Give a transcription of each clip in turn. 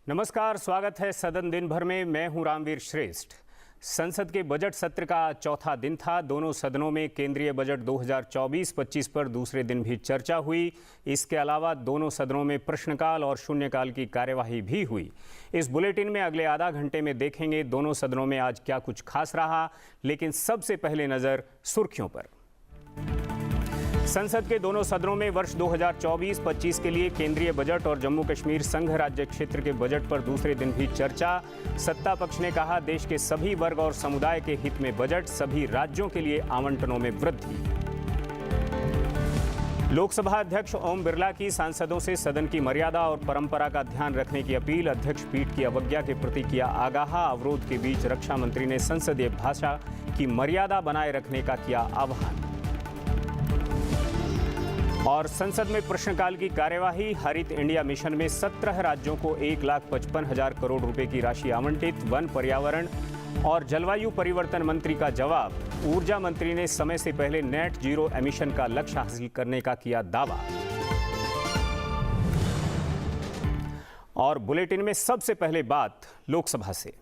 नमस्कार, स्वागत है सदन दिन भर में। मैं हूं रामवीर श्रेष्ठ। संसद के बजट सत्र का चौथा दिन था। दोनों सदनों में केंद्रीय बजट 2024-25 पर दूसरे दिन भी चर्चा हुई। इसके अलावा दोनों सदनों में प्रश्नकाल और शून्यकाल की कार्यवाही भी हुई। इस बुलेटिन में अगले आधा घंटे में देखेंगे दोनों सदनों में आज क्या कुछ खास रहा। लेकिन सबसे पहले नजर सुर्खियों पर। संसद के दोनों सदनों में वर्ष 2024-25 के लिए केंद्रीय बजट और जम्मू कश्मीर संघ राज्य क्षेत्र के बजट पर दूसरे दिन भी चर्चा। सत्ता पक्ष ने कहा, देश के सभी वर्ग और समुदाय के हित में बजट, सभी राज्यों के लिए आवंटनों में वृद्धि। लोकसभा अध्यक्ष ओम बिरला की सांसदों से सदन की मर्यादा और परंपरा का ध्यान रखने की अपील। अध्यक्ष पीठ की अवज्ञा के प्रति किया आगाह। अवरोध के बीच रक्षा मंत्री ने संसदीय भाषा की मर्यादा बनाए रखने का किया आह्वान। और संसद में प्रश्नकाल की कार्यवाही। हरित इंडिया मिशन में 17 राज्यों को 1,55,000 करोड़ रुपए की राशि आवंटित। वन, पर्यावरण और जलवायु परिवर्तन मंत्री का जवाब। ऊर्जा मंत्री ने समय से पहले नेट जीरो एमिशन का लक्ष्य हासिल करने का किया दावा। और बुलेटिन में सबसे पहले बात लोकसभा से।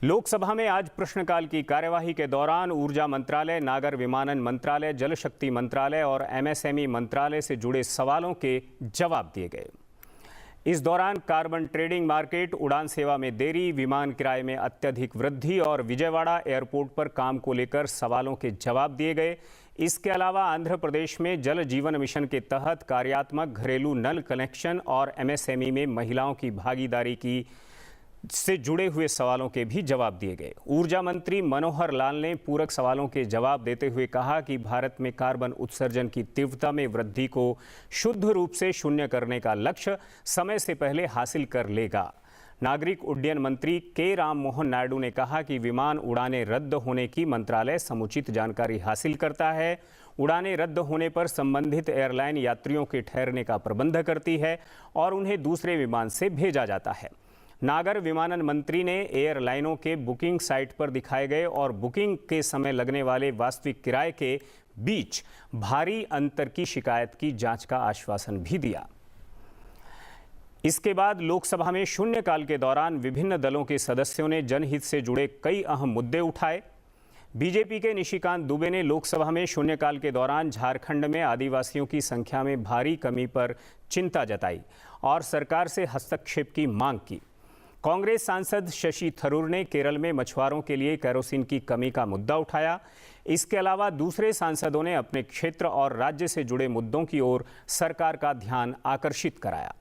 लोकसभा में आज प्रश्नकाल की कार्यवाही के दौरान ऊर्जा मंत्रालय, नागर विमानन मंत्रालय, जल शक्ति मंत्रालय और एमएसएमई मंत्रालय से जुड़े सवालों के जवाब दिए गए। इस दौरान कार्बन ट्रेडिंग मार्केट, उड़ान सेवा में देरी, विमान किराए में अत्यधिक वृद्धि और विजयवाड़ा एयरपोर्ट पर काम को लेकर सवालों के जवाब दिए गए। इसके अलावा आंध्र प्रदेश में जल जीवन मिशन के तहत कार्यात्मक घरेलू नल कनेक्शन और एमएसएमई में महिलाओं की भागीदारी की से जुड़े हुए सवालों के भी जवाब दिए गए। ऊर्जा मंत्री मनोहर लाल ने पूरक सवालों के जवाब देते हुए कहा कि भारत में कार्बन उत्सर्जन की तीव्रता में वृद्धि को शुद्ध रूप से शून्य करने का लक्ष्य समय से पहले हासिल कर लेगा। नागरिक उड्डयन मंत्री के राम मोहन नायडू ने कहा कि विमान उड़ानें रद्द होने की मंत्रालय समुचित जानकारी हासिल करता है। उड़ानें रद्द होने पर संबंधित एयरलाइन यात्रियों के ठहरने का प्रबंध करती है और उन्हें दूसरे विमान से भेजा जाता है। नागर विमानन मंत्री ने एयरलाइनों के बुकिंग साइट पर दिखाए गए और बुकिंग के समय लगने वाले वास्तविक किराए के बीच भारी अंतर की शिकायत की जांच का आश्वासन भी दिया। इसके बाद लोकसभा में शून्यकाल के दौरान विभिन्न दलों के सदस्यों ने जनहित से जुड़े कई अहम मुद्दे उठाए। बीजेपी के निशिकांत दुबे ने लोकसभा में शून्यकाल के दौरान झारखंड में आदिवासियों की संख्या में भारी कमी पर चिंता जताई और सरकार से हस्तक्षेप की मांग की। कांग्रेस सांसद शशि थरूर ने केरल में मछुआरों के लिए केरोसिन की कमी का मुद्दा उठाया। इसके अलावा दूसरे सांसदों ने अपने क्षेत्र और राज्य से जुड़े मुद्दों की ओर सरकार का ध्यान आकर्षित कराया।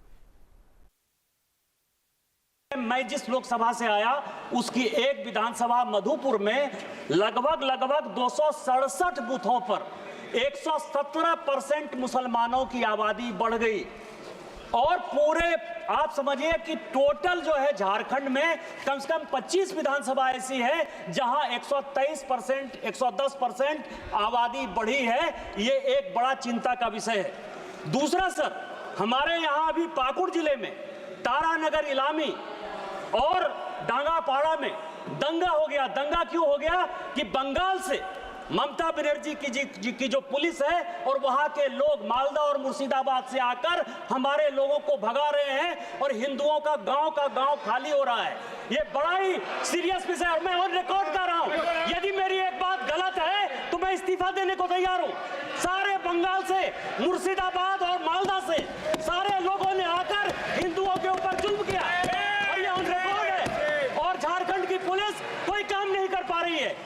मैं जिस लोकसभा से आया उसकी एक विधानसभा मधुपुर में लगभग 267 बूथों पर 117% मुसलमानों की आबादी बढ़ गई और पूरे आप समझिए कि टोटल जो है झारखंड में कम से कम 25 विधानसभा ऐसी है जहां 123%, 110% आबादी बढ़ी है। ये एक बड़ा चिंता का विषय है। दूसरा सर, हमारे यहां अभी पाकुड़ जिले में तारानगर, इलामी और डांगापाड़ा में दंगा हो गया। दंगा क्यों हो गया कि बंगाल से ममता बनर्जी की जो पुलिस है और वहां के लोग मालदा और मुर्शिदाबाद से आकर हमारे लोगों को भगा रहे हैं और हिंदुओं का गांव खाली हो रहा है। ये बड़ा ही सीरियस विषय है और मैं ऑन रिकॉर्ड कर रहा हूं। यदि मेरी एक बात गलत है तो मैं इस्तीफा देने को तैयार हूं। सारे बंगाल से, मुर्शिदाबाद और मालदा से सारे लोगों ने आकर हिंदुओं के ऊपर जुल्म किया और ये ऑन रिकॉर्ड है और झारखंड की पुलिस कोई काम नहीं कर पा रही है।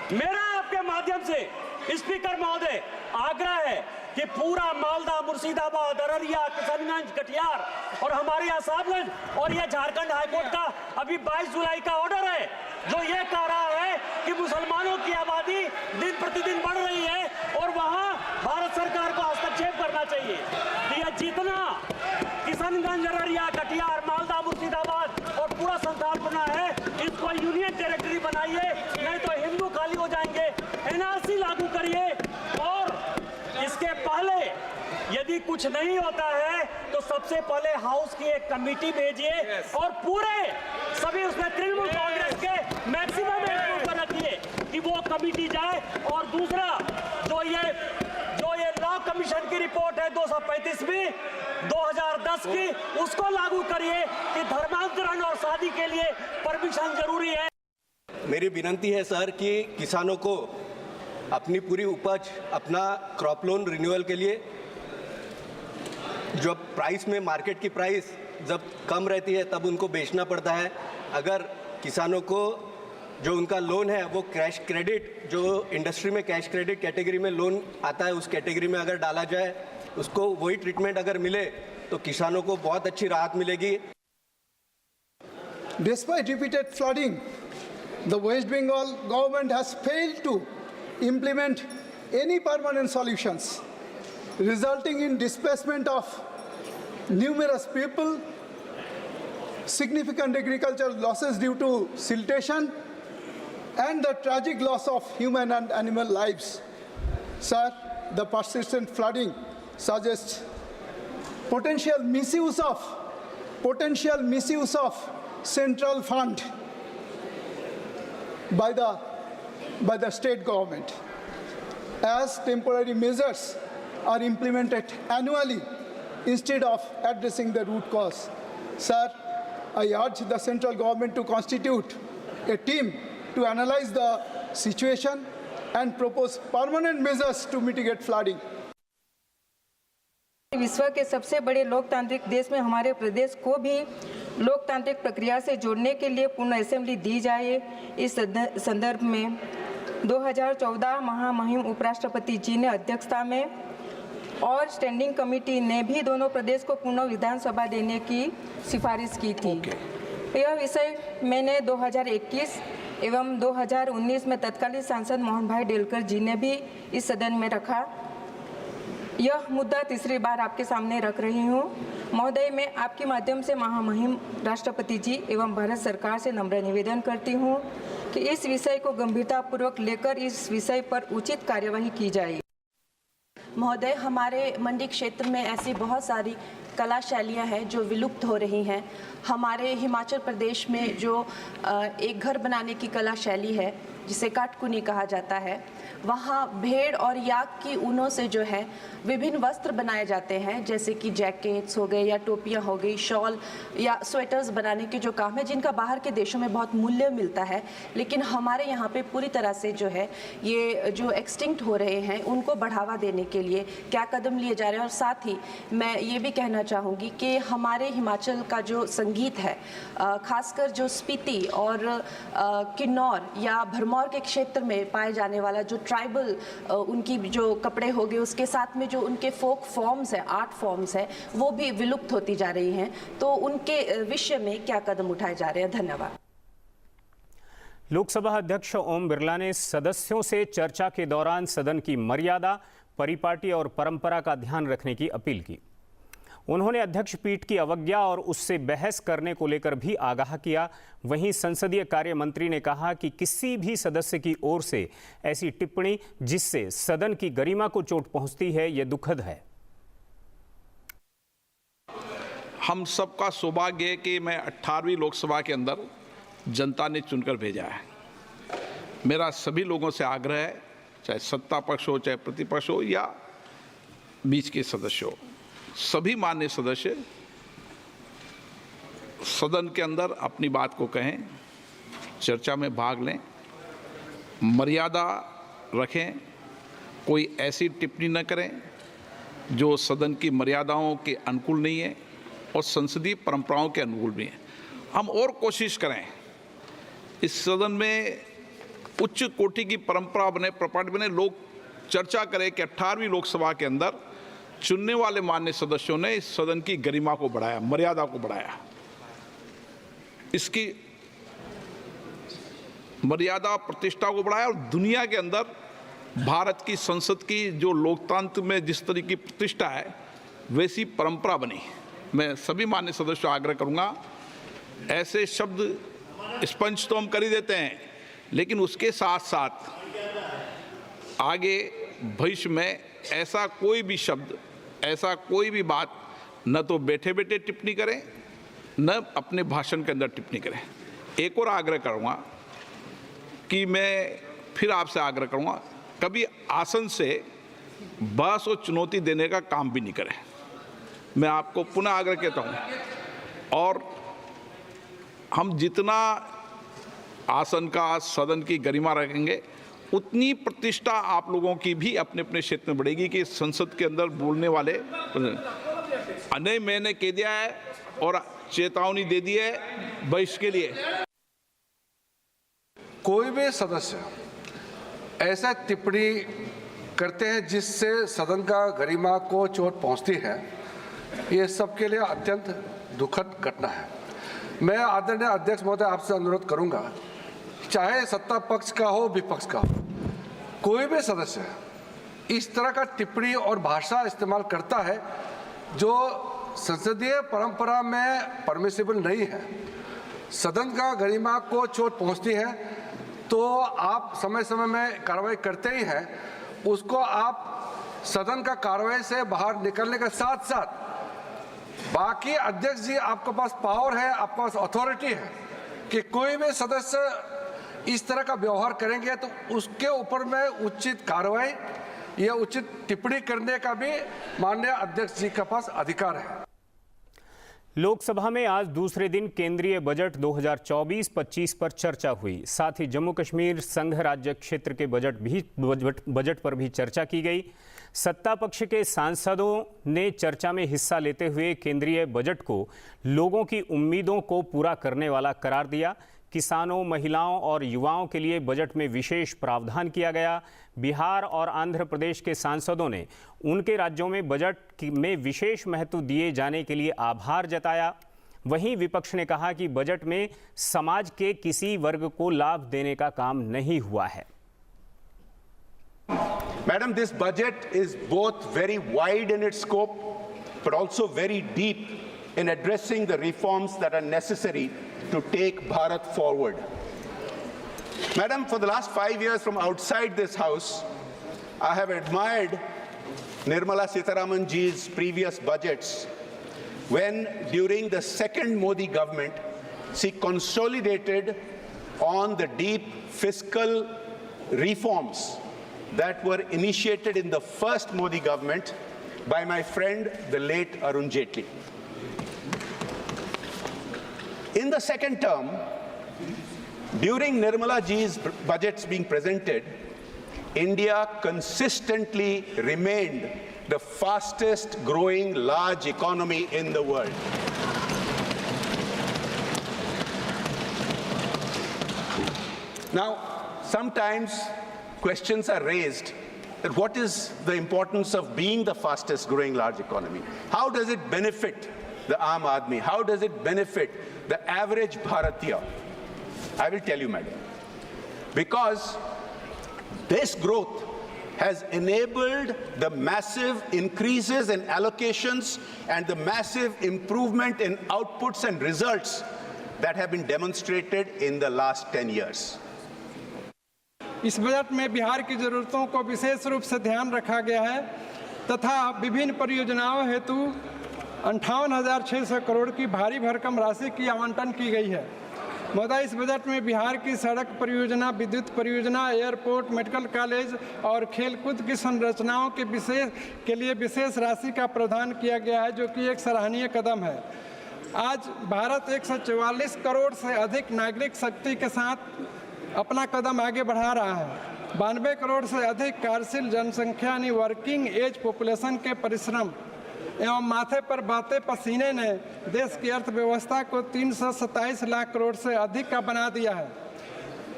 मेरा आपके माध्यम से स्पीकर महोदय आग्रह है कि पूरा मालदा, मुर्शिदाबाद, अररिया, किशनगंज, कटिहार और हमारे यहाँ साहबगंज और ये झारखंड हाईकोर्ट का अभी 22 जुलाई का ऑर्डर है जो ये कह रहा है कि मुसलमानों की आबादी दिन प्रतिदिन बढ़ रही है और वहाँ भारत सरकार को हस्तक्षेप करना चाहिए। कि ये जितना किशनगंज, अररिया, कटिहार, मालदा, मुर्शिदाबाद और पूरा संथालपना है इसको यूनियन टेरिटरी बनाइए, नहीं तो हिंदू खाली हो जाएंगे। एनआरसी लागू करिए और इसके पहले यदि कुछ नहीं होता है तो सबसे पहले हाउस की एक कमेटी भेजिए और पूरे सभी उसमें तृणमूल कांग्रेस के मैक्सिमम पर रखिए कि वो कमेटी जाए। और दूसरा जो ये लॉ कमीशन की रिपोर्ट है 235वीं 2010 की, उसको लागू करिए कि धर्मांतरण और शादी के लिए परमिशन जरूरी है। मेरी विनती है सर कि किसानों को अपनी पूरी उपज, अपना क्रॉप लोन रिन्यूअल के लिए जब प्राइस में, मार्केट की प्राइस जब कम रहती है तब उनको बेचना पड़ता है। अगर किसानों को जो उनका लोन है वो कैश क्रेडिट, जो इंडस्ट्री में कैश क्रेडिट कैटेगरी में लोन आता है, उस कैटेगरी में अगर डाला जाए, उसको वही ट्रीटमेंट अगर मिले तो किसानों को बहुत अच्छी राहत मिलेगी। Despite repeated flooding, the West Bengal government has failed to implement any permanent solutions, resulting in displacement of numerous people, significant agricultural losses due to siltation, and the tragic loss of human and animal lives. Sir, the persistent flooding suggests potential misuse of central fund by the state government, as temporary measures are implemented annually instead of addressing the root cause. Sir, I urge the central government to constitute a team to analyze the situation and propose permanent measures to mitigate flooding. विश्व के सबसे बड़े लोकतांत्रिक देश में हमारे प्रदेश को भी लोकतांत्रिक प्रक्रिया से जोड़ने के लिए पूर्ण असेंबली दी जाए। इस संदर्भ में 2014 महामहिम उपराष्ट्रपति जी ने अध्यक्षता में और स्टैंडिंग कमेटी ने भी दोनों प्रदेश को पूर्ण विधानसभा देने की सिफारिश की थी। यह विषय मैंने 2021 एवं 2019 में तत्कालीन सांसद मोहन भाई डेलकर जी ने भी इस सदन में रखा। यह मुद्दा तीसरी बार आपके सामने रख रही हूँ। महोदय, मैं आपके माध्यम से महामहिम राष्ट्रपति जी एवं भारत सरकार से नम्र निवेदन करती हूँ कि इस विषय को गंभीरतापूर्वक लेकर इस विषय पर उचित कार्यवाही की जाए। महोदय, हमारे मंडी क्षेत्र में ऐसी बहुत सारी कला शैलियाँ हैं जो विलुप्त हो रही हैं। हमारे हिमाचल प्रदेश में जो एक घर बनाने की कला शैली है जिसे काटकुनी कहा जाता है, वहाँ भेड़ और याक की ऊनों से जो है विभिन्न वस्त्र बनाए जाते हैं, जैसे कि जैकेट्स हो गए या टोपियाँ हो गई, शॉल या स्वेटर्स बनाने के जो काम है, जिनका बाहर के देशों में बहुत मूल्य मिलता है, लेकिन हमारे यहाँ पे पूरी तरह से जो है ये जो एक्सटिंक्ट हो रहे हैं उनको बढ़ावा देने के लिए क्या कदम लिए जा रहे हैं। और साथ ही मैं ये भी कहना चाहूँगी कि हमारे हिमाचल का जो संगीत है, खासकर जो स्पीति और किन्नौर या भरमौर के क्षेत्र में पाए जाने वाला जो ट्राइबल उनकी जो कपड़े हो गए, उसके साथ में जो उनके फोक फॉर्म्स है, आर्ट फॉर्म्स है, वो भी विलुप्त होती जा रही हैं। तो उनके विषय में क्या कदम उठाए जा रहे हैं? धन्यवाद। लोकसभा अध्यक्ष ओम बिरला ने सदस्यों से चर्चा के दौरान सदन की मर्यादा, परिपाटी और परंपरा का ध्यान रखने की अपील की। उन्होंने अध्यक्ष पीठ की अवज्ञा और उससे बहस करने को लेकर भी आगाह किया। वहीं संसदीय कार्य मंत्री ने कहा कि किसी भी सदस्य की ओर से ऐसी टिप्पणी जिससे सदन की गरिमा को चोट पहुंचती है, ये दुखद है। हम सबका सौभाग्य है कि मैं 18वीं लोकसभा के अंदर जनता ने चुनकर भेजा है। मेरा सभी लोगों से आग्रह है, चाहे सत्ता पक्ष हो, चाहे प्रतिपक्ष हो या बीच के सदस्य हो, सभी माननीय सदस्य सदन के अंदर अपनी बात को कहें, चर्चा में भाग लें, मर्यादा रखें, कोई ऐसी टिप्पणी न करें जो सदन की मर्यादाओं के अनुकूल नहीं है और संसदीय परंपराओं के अनुकूल भी है। हम और कोशिश करें इस सदन में उच्च कोटि की परंपरा बने, प्रॉपर्टी बने, लोग चर्चा करें कि 18वीं लोकसभा के अंदर चुनने वाले माननीय सदस्यों ने इस सदन की गरिमा को बढ़ाया, मर्यादा को बढ़ाया, इसकी मर्यादा प्रतिष्ठा को बढ़ाया और दुनिया के अंदर भारत की संसद की जो लोकतंत्र में जिस तरह की प्रतिष्ठा है वैसी परंपरा बनी। मैं सभी माननीय सदस्यों से आग्रह करूंगा, ऐसे शब्द स्पंज तो हम कर ही देते हैं, लेकिन उसके साथ साथ आगे भविष्य में ऐसा कोई भी शब्द, ऐसा कोई भी बात न तो बैठे बैठे टिप्पणी करें, न अपने भाषण के अंदर टिप्पणी करें। एक और आग्रह करूंगा कि मैं फिर आपसे आग्रह करूंगा, कभी आसन से बहस और चुनौती देने का काम भी नहीं करें। मैं आपको पुनः आग्रह कहता हूँ, और हम जितना आसन का, सदन की गरिमा रखेंगे, उतनी प्रतिष्ठा आप लोगों की भी अपने अपने क्षेत्र में बढ़ेगी कि संसद के अंदर बोलने वाले अनय मैंने कह दिया है और चेतावनी दे दी है भविष्य के लिए। कोई भी सदस्य ऐसा टिप्पणी करते हैं जिससे सदन का गरिमा को चोट पहुंचती है, ये सबके लिए अत्यंत दुखद घटना है। मैं आदरणीय अध्यक्ष महोदय आपसे अनुरोध करूंगा, चाहे सत्ता पक्ष का हो विपक्ष का हो, कोई भी सदस्य इस तरह का टिप्पणी और भाषा इस्तेमाल करता है जो संसदीय परंपरा में परमिसिबल नहीं है, सदन का गरिमा को चोट पहुंचती है, तो आप समय समय में कार्रवाई करते ही हैं, उसको आप सदन का कार्रवाई से बाहर निकलने के साथ साथ बाकी अध्यक्ष जी आपके पास पावर है, आपके पास अथॉरिटी है कि कोई भी सदस्य इस तरह का व्यवहार करेंगे तो उसके ऊपर में उचित कार्रवाई या उचित टिप्पणी करने का भी माननीय अध्यक्ष जी के पास अधिकार है। लोकसभा में आज दूसरे दिन केंद्रीय बजट 2024-25 पर चर्चा हुई। साथ ही जम्मू कश्मीर संघ राज्य क्षेत्र के बजट पर भी चर्चा की गई। सत्ता पक्ष के सांसदों ने चर्चा में हिस्सा लेते हुए केंद्रीय बजट को लोगों की उम्मीदों को पूरा करने वाला करार दिया। किसानों, महिलाओं और युवाओं के लिए बजट में विशेष प्रावधान किया गया। बिहार और आंध्र प्रदेश के सांसदों ने उनके राज्यों में बजट में विशेष महत्व दिए जाने के लिए आभार जताया। वहीं विपक्ष ने कहा कि बजट में समाज के किसी वर्ग को लाभ देने का काम नहीं हुआ है। Madam, this budget is both very wide in its scope, but also very deep in addressing the reforms that are necessary to take Bharat forward. Madam, for the last 5 years from outside this house, I have admired Nirmala Sitharaman ji's previous budgets when, during the second Modi government, she consolidated on the deep fiscal reforms that were initiated in the first Modi government by my friend, the late Arun Jaitley. In the second term, during Nirmala ji's budgets being presented, India consistently remained the fastest growing large economy in the world. Now, sometimes questions are raised that what is the importance of being the fastest growing large economy? How does it benefit the Aam Aadmi? How does it benefit the average Bharatiya? I will tell you, madam. Because this growth has enabled the massive increases in allocations and the massive improvement in outputs and results that have been demonstrated in the last 10 years. इस budget में बिहार की ज़रूरतों को विशेष रूप से ध्यान रखा गया है तथा विभिन्न परियोजनाओं हेतु 58,600 करोड़ की भारी भरकम राशि की आवंटन की गई है। महोदय, इस बजट में बिहार की सड़क परियोजना, विद्युत परियोजना, एयरपोर्ट, मेडिकल कॉलेज और खेलकूद की संरचनाओं के लिए विशेष राशि का प्रावधान किया गया है, जो कि एक सराहनीय कदम है। आज भारत 144 करोड़ से अधिक नागरिक शक्ति के साथ अपना कदम आगे बढ़ा रहा है। 92 करोड़ से अधिक कार्यशील जनसंख्या यानी वर्किंग एज पॉपुलेशन के परिश्रम एवं माथे पर बहते पसीने ने देश की अर्थव्यवस्था को 327 लाख करोड़ से अधिक का बना दिया है।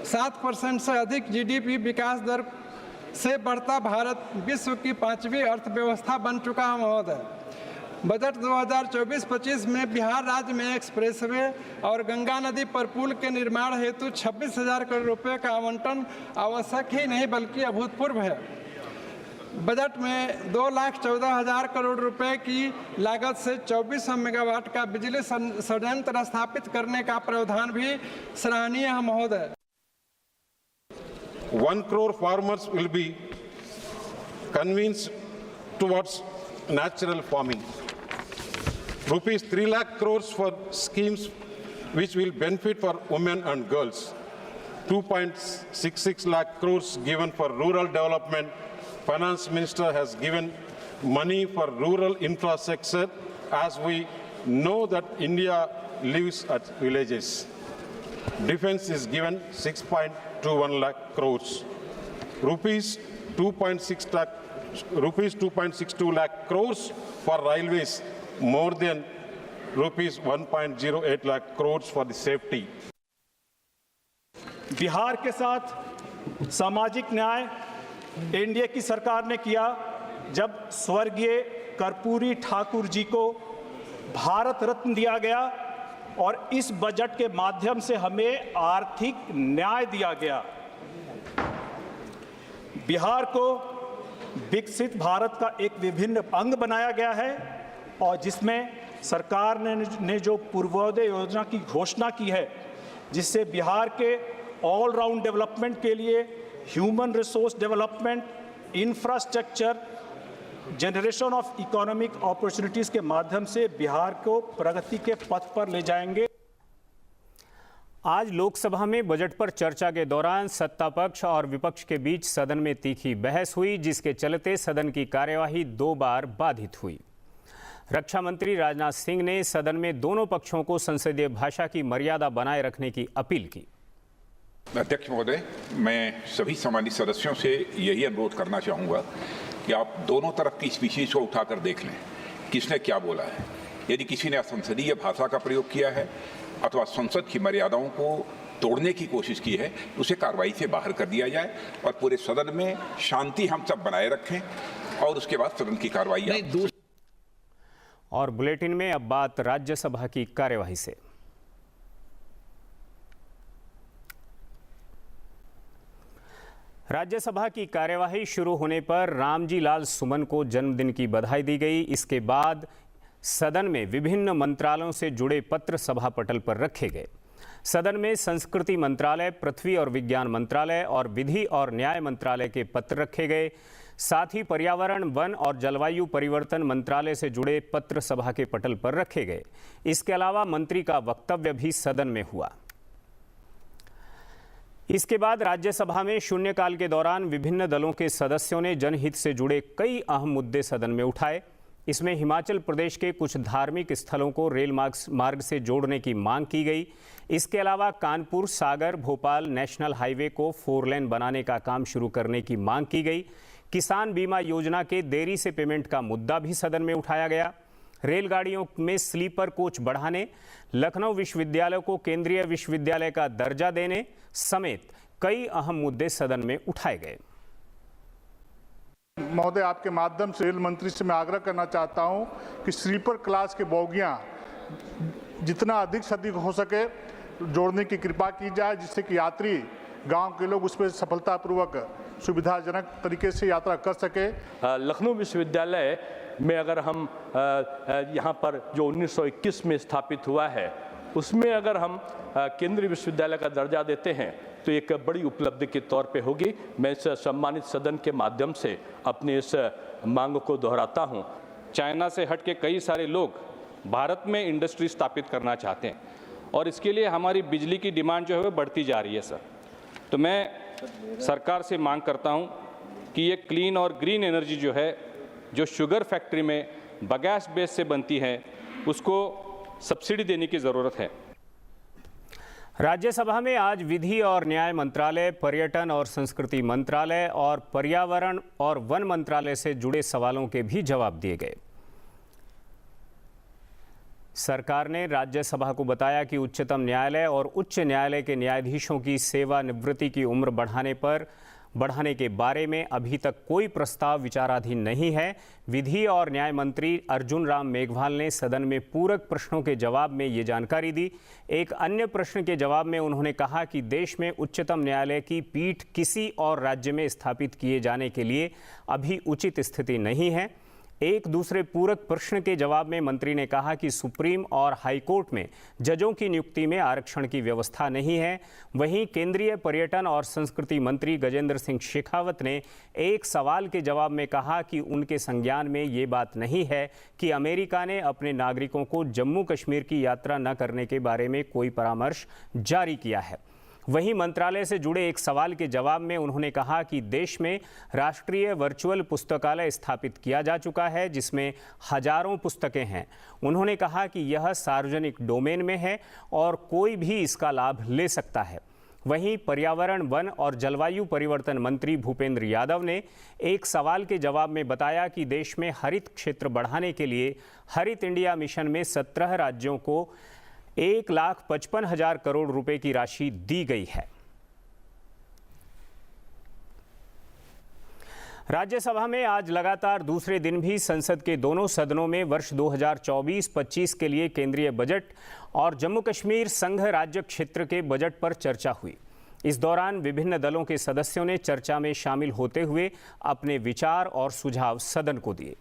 7% से अधिक जीडीपी विकास दर से बढ़ता भारत विश्व की 5वीं अर्थव्यवस्था बन चुका है। महोदय, बजट 2024-25 में बिहार राज्य में एक्सप्रेसवे और गंगा नदी पर पुल के निर्माण हेतु 26,000 करोड़ रुपए का आवंटन आवश्यक ही नहीं बल्कि अभूतपूर्व है। बजट में 2,14,000 करोड़ रुपए की लागत से 2400 मेगावाट का बिजली संयंत्र स्थापित करने का प्रावधान भी सराहनीय है। महोदय, 1 crore farmers will be convinced towards natural farming. Rupees 3 lakh crores for schemes which will benefit for women and girls. 2.66 lakh crores given for rural development. Finance Minister has given money for rural infrastructure as we know that India lives at villages. Defense is given 6.21 lakh crores. Rupees 2.62 lakh crores for railways, more than rupees 1.08 lakh crores for the safety. Bihar के साथ सामाजिक न्याय NDA की सरकार ने किया जब स्वर्गीय कर्पूरी ठाकुर जी को भारत रत्न दिया गया और इस बजट के माध्यम से हमें आर्थिक न्याय दिया गया। बिहार को विकसित भारत का एक विभिन्न अंग बनाया गया है और जिसमें सरकार ने जो पूर्वोदय योजना की घोषणा की है, जिससे बिहार के ऑल राउंड डेवलपमेंट के लिए human resource development, infrastructure, generation of economic opportunities के माध्यम से बिहार को प्रगति के पथ पर ले जाएंगे। आज लोकसभा में बजट पर चर्चा के दौरान सत्ता पक्ष और विपक्ष के बीच सदन में तीखी बहस हुई, जिसके चलते सदन की कार्यवाही 2 बार बाधित हुई। रक्षा मंत्री राजनाथ सिंह ने सदन में दोनों पक्षों को संसदीय भाषा की मर्यादा बनाए रखने की अपील की। अध्यक्ष महोदय, मैं सभी सम्मानित सदस्यों से यही अनुरोध करना चाहूँगा कि आप दोनों तरफ की स्पीशीज को उठाकर देख लें, किसने क्या बोला है। यदि किसी ने असंसदीय भाषा का प्रयोग किया है अथवा संसद की मर्यादाओं को तोड़ने की कोशिश की है, उसे कार्रवाई से बाहर कर दिया जाए और पूरे सदन में शांति हम सब बनाए रखें और उसके बाद सदन की कार्रवाई। और बुलेटिन में अब बात राज्यसभा की कार्यवाही से। राज्यसभा की कार्यवाही शुरू होने पर रामजी लाल सुमन को जन्मदिन की बधाई दी गई। इसके बाद सदन में विभिन्न मंत्रालयों से जुड़े पत्र सभा पटल पर रखे गए। सदन में संस्कृति मंत्रालय, पृथ्वी और विज्ञान मंत्रालय और विधि और न्याय मंत्रालय के पत्र रखे गए। साथ ही पर्यावरण, वन और जलवायु परिवर्तन मंत्रालय से जुड़े पत्र सभा के पटल पर रखे गए। इसके अलावा मंत्री का वक्तव्य भी सदन में हुआ। इसके बाद राज्यसभा में शून्यकाल के दौरान विभिन्न दलों के सदस्यों ने जनहित से जुड़े कई अहम मुद्दे सदन में उठाए। इसमें हिमाचल प्रदेश के कुछ धार्मिक स्थलों को रेल मार्ग से जोड़ने की मांग की गई। इसके अलावा कानपुर, सागर, भोपाल नेशनल हाईवे को 4 लेन बनाने का काम शुरू करने की मांग की गई। किसान बीमा योजना के देरी से पेमेंट का मुद्दा भी सदन में उठाया गया। रेलगाड़ियों में स्लीपर कोच बढ़ाने, लखनऊ विश्वविद्यालय को केंद्रीय विश्वविद्यालय का दर्जा देने समेत कई अहम मुद्दे सदन में उठाए गए। महोदय, आपके माध्यम से रेल मंत्री से मैं आग्रह करना चाहता हूं कि स्लीपर क्लास के बोगियां जितना अधिक से अधिक हो सके जोड़ने की कृपा की जाए, जिससे कि यात्री गांव के लोग उस पर सफलतापूर्वक सुविधाजनक तरीके से यात्रा कर सके। लखनऊ विश्वविद्यालय में अगर हम यहाँ पर जो 1921 में स्थापित हुआ है, उसमें अगर हम केंद्रीय विश्वविद्यालय का दर्जा देते हैं तो एक बड़ी उपलब्धि के तौर पे होगी। मैं इस सम्मानित सदन के माध्यम से अपनी इस मांग को दोहराता हूँ। चाइना से हट के कई सारे लोग भारत में इंडस्ट्री स्थापित करना चाहते हैं और इसके लिए हमारी बिजली की डिमांड जो है वो बढ़ती जा रही है सर। तो मैं सरकार से मांग करता हूँ कि ये क्लीन और ग्रीन एनर्जी जो है, जो शुगर फैक्ट्री में बगैस बेस से बनती है, उसको सब्सिडी देने की ज़रूरत है। राज्यसभा में आज विधि और न्याय मंत्रालय, पर्यटन और संस्कृति मंत्रालय और पर्यावरण और वन मंत्रालय से जुड़े सवालों के भी जवाब दिए गए। सरकार ने राज्यसभा को बताया कि उच्चतम न्यायालय और उच्च न्यायालय के न्यायाधीशों की सेवानिवृत्ति की उम्र बढ़ाने के बारे में अभी तक कोई प्रस्ताव विचाराधीन नहीं है। विधि और न्याय मंत्री अर्जुन राम मेघवाल ने सदन में पूरक प्रश्नों के जवाब में ये जानकारी दी। एक अन्य प्रश्न के जवाब में उन्होंने कहा कि देश में उच्चतम न्यायालय की पीठ किसी और राज्य में स्थापित किए जाने के लिए अभी उचित स्थिति नहीं है। एक दूसरे पूरक प्रश्न के जवाब में मंत्री ने कहा कि सुप्रीम और हाई कोर्ट में जजों की नियुक्ति में आरक्षण की व्यवस्था नहीं है। वहीं केंद्रीय पर्यटन और संस्कृति मंत्री गजेंद्र सिंह शेखावत ने एक सवाल के जवाब में कहा कि उनके संज्ञान में ये बात नहीं है कि अमेरिका ने अपने नागरिकों को जम्मू कश्मीर की यात्रा न करने के बारे में कोई परामर्श जारी किया है। वहीं मंत्रालय से जुड़े एक सवाल के जवाब में उन्होंने कहा कि देश में राष्ट्रीय वर्चुअल पुस्तकालय स्थापित किया जा चुका है, जिसमें हजारों पुस्तकें हैं। उन्होंने कहा कि यह सार्वजनिक डोमेन में है और कोई भी इसका लाभ ले सकता है। वहीं पर्यावरण, वन और जलवायु परिवर्तन मंत्री भूपेंद्र यादव ने एक सवाल के जवाब में बताया कि देश में हरित क्षेत्र बढ़ाने के लिए हरित इंडिया मिशन में 17 राज्यों को 1,55,000 करोड़ रुपए की राशि दी गई है। राज्यसभा में आज लगातार दूसरे दिन भी संसद के दोनों सदनों में वर्ष 2024-25 के लिए केंद्रीय बजट और जम्मू कश्मीर संघ राज्य क्षेत्र के बजट पर चर्चा हुई। इस दौरान विभिन्न दलों के सदस्यों ने चर्चा में शामिल होते हुए अपने विचार और सुझाव सदन को दिए।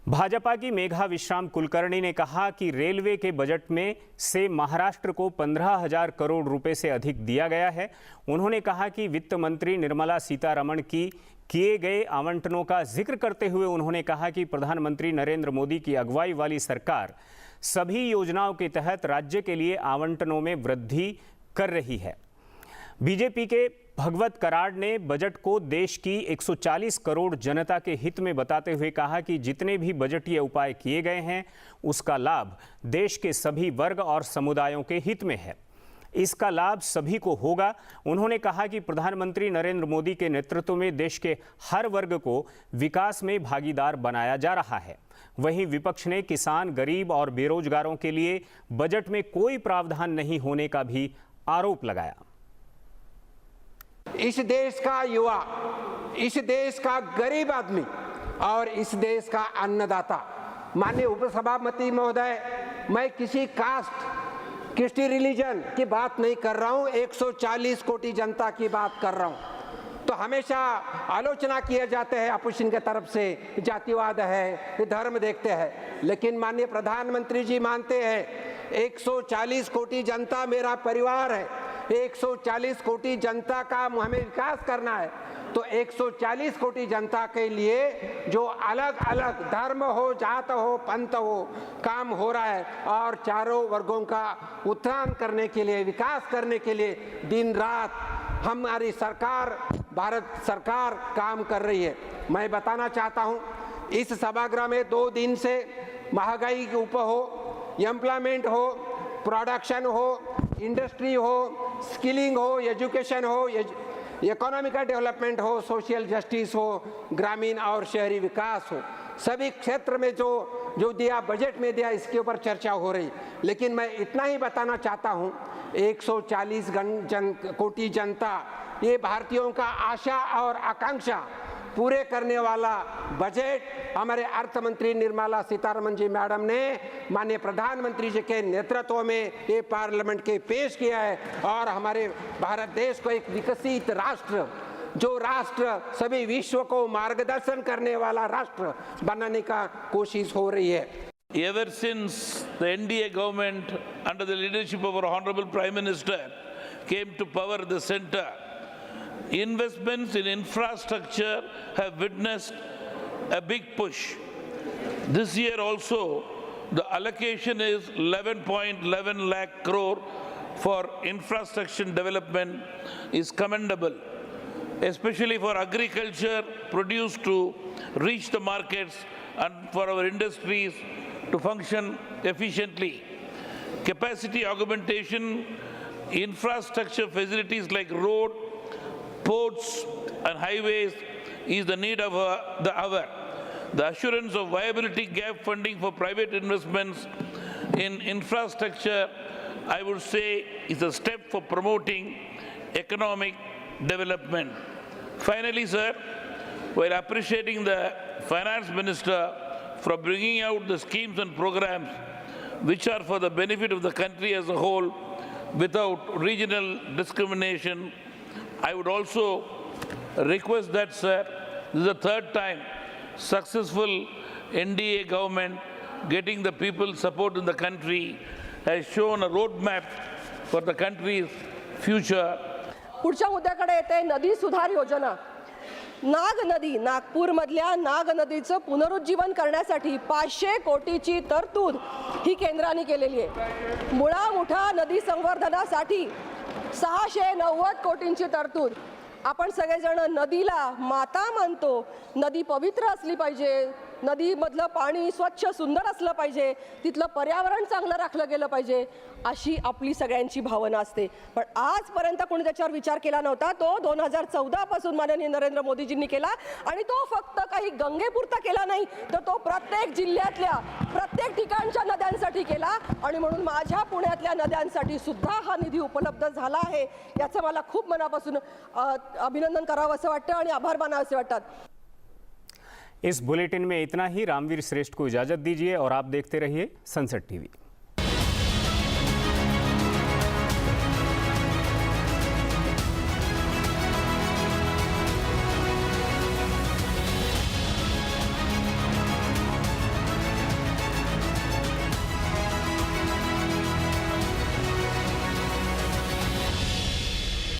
भाजपा की मेघा विश्राम कुलकर्णी ने कहा कि रेलवे के बजट में से महाराष्ट्र को 15,000 करोड़ रुपए से अधिक दिया गया है। उन्होंने कहा कि वित्त मंत्री निर्मला सीतारमण की किए गए आवंटनों का जिक्र करते हुए उन्होंने कहा कि प्रधानमंत्री नरेंद्र मोदी की अगुवाई वाली सरकार सभी योजनाओं के तहत राज्य के लिए आवंटनों में वृद्धि कर रही है। बीजेपी के भगवत कराड़ ने बजट को देश की 140 करोड़ जनता के हित में बताते हुए कहा कि जितने भी बजटीय उपाय किए गए हैं उसका लाभ देश के सभी वर्ग और समुदायों के हित में है। इसका लाभ सभी को होगा। उन्होंने कहा कि प्रधानमंत्री नरेंद्र मोदी के नेतृत्व में देश के हर वर्ग को विकास में भागीदार बनाया जा रहा है। वहीं विपक्ष ने किसान, गरीब और बेरोजगारों के लिए बजट में कोई प्रावधान नहीं होने का भी आरोप लगाया। इस देश का युवा, इस देश का गरीब आदमी और इस देश का अन्नदाता, माननीय उपसभापति महोदय, मैं किसी कास्ट, किसी रिलीजन की बात नहीं कर रहा हूं, 140 कोटि जनता की बात कर रहा हूं। तो हमेशा आलोचना किए जाते हैं अपोजिशन के तरफ से, जातिवाद है, धर्म देखते हैं, लेकिन माननीय प्रधानमंत्री जी मानते हैं 140 कोटि जनता मेरा परिवार है, 140 कोटि जनता का हमें विकास करना है। तो 140 कोटि जनता के लिए जो अलग अलग धर्म हो, जात हो, पंथ हो, काम हो रहा है और चारों वर्गों का उत्थान करने के लिए, विकास करने के लिए दिन रात हमारी सरकार, भारत सरकार काम कर रही है। मैं बताना चाहता हूं, इस सभागृह में 2 दिन से महंगाई के ऊपर हो, एम्प्लॉयमेंट हो, प्रोडक्शन हो, इंडस्ट्री हो, स्किलिंग हो, एजुकेशन हो, इकोनॉमिकल डेवलपमेंट हो, सोशल जस्टिस हो, ग्रामीण और शहरी विकास हो, सभी क्षेत्र में जो दिया बजट में दिया, इसके ऊपर चर्चा हो रही। लेकिन मैं इतना ही बताना चाहता हूं, 140 कोटि जनता, ये भारतीयों का आशा और आकांक्षा पूरे करने वाला बजट हमारे अर्थ मंत्री निर्मला सीतारमण जी मैडम ने माननीय प्रधानमंत्री जी के नेतृत्व में ये पार्लियामेंट के पेश किया है और हमारे भारत देश को एक विकसित राष्ट्र, जो राष्ट्र सभी विश्व को मार्गदर्शन करने वाला राष्ट्र बनाने का कोशिश हो रही है। Ever since the NDA government under the leadership of our Honorable Prime Minister came to power at the center, investments in infrastructure have witnessed a big push. This year also, the allocation is 11.11 lakh crore for infrastructure development is commendable, especially for agriculture produce to reach the markets and for our industries to function efficiently. Capacity augmentation, infrastructure facilities like road, ports and highways is the need of the hour. The assurance of viability gap funding for private investments in infrastructure, I would say, is a step for promoting economic development. Finally, sir, while appreciating the Finance Minister for bringing out the schemes and programs which are for the benefit of the country as a whole without regional discrimination, I would also request that, sir, this is the 3rd time successful NDA government getting the people's support in the country has shown a roadmap for the country's future. पुढच्या मुद्द्याकडे येते नदी सुधार योजना. नाग नदी, नागपूरमधल्या नाग नदीचं पुनरुज्जीवन करण्यासाठी 500 कोटीची तरतूद ही केंद्राने केलेली आहे. मुळा मुठा नदी संवर्धनासाठी 690 कोटींची तरतूद. आपण सगळेजण नदीला माता मानतो, नदी पवित्र असली पाहिजे, नदीमधलं पाणी स्वच्छ सुंदर असलं पाहिजे, तिथलं पर्यावरण चांगलं राखलं गेलं पाहिजे, अशी आपली सगळ्यांची भावना असते. पण आजपर्यंत कोणी त्याच्यावर विचार केला नव्हता. तो 2014 पासून माननीय नरेंद्र मोदीजींनी केला आणि तो फक्त काही गंगेपुरता केला नाही, तर तो प्रत्येक जिल्ह्यातल्या प्रत्येक ठिकाणच्या नद्यांसाठी केला. आणि म्हणून माझ्या पुण्यातल्या नद्यांसाठी सुद्धा हा निधी उपलब्ध झाला आहे. याचं मला खूप मनापासून अभिनंदन करावं असं वाटतं आणि आभार मानावे असे वाटतात. इस बुलेटिन में इतना ही. रामवीर श्रेष्ठ को इजाजत दीजिए और आप देखते रहिए सनसद टीवी.